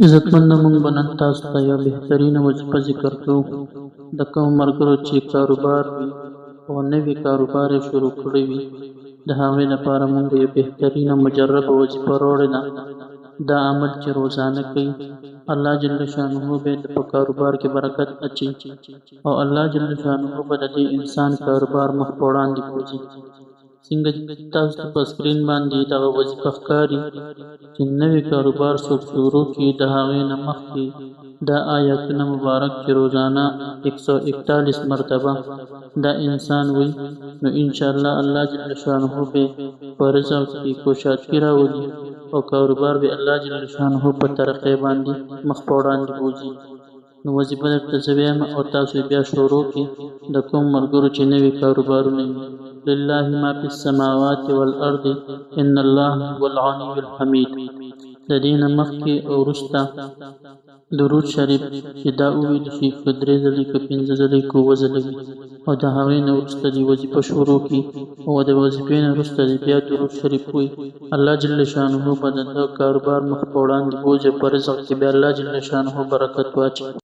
عزتمند مونږ به نن تاسو ته یوه بهترینه وظیفه ذکر کوو. د کومو ملګرو چې کاروبار وي او نوي کاروبار یې شروع کړی وي، د هغوی لپاره مونږ یوه بهترینه مجربه وظیفه راوړې ده. دا عمل چې روزانه کوي، الله جل شانه به په کاروبار کې برکت اچوي او الله جل شانه به د دې انسان کاروبار مخ په وړاندې بوځي. څنګه تاسو ته په سکرین باندې دغه وظیفه ښکاري چې نوی کاروبار څوک شروع کړي، د هغې نه مخکې دا آیتونه مبارک چې روزانه 141 مرتبه دا انسان وي، نو انشاءالله الله جل شانه به په رزق کې کوشادګي راولي او کاروبار به الله جل شانه په ترقۍ باندې مخ په وړاندې بوځي. نو وظیفه درته زه وایم او تاسو بیا شروع کړئ. د کوم ملګرو چې نوي کاروبارونه وي، لله ما فی السماوات والارض ان الله هو الغنی الحمید. د دې نه مخکې او وروسته درود شریف چې دا وویل شي، که 3 ځلې که 5 ځلې که 7 ځلې وي او د هغې نه وروسته دې وظیفه شروع کړي او د وظیفې نه وروسته دې بیا درود شریف ووایي، الله جل شانه به د ده کاروبار مخ په وړاندې بوځي. په رزق کې بیا الله جل شانه برکت واچوي.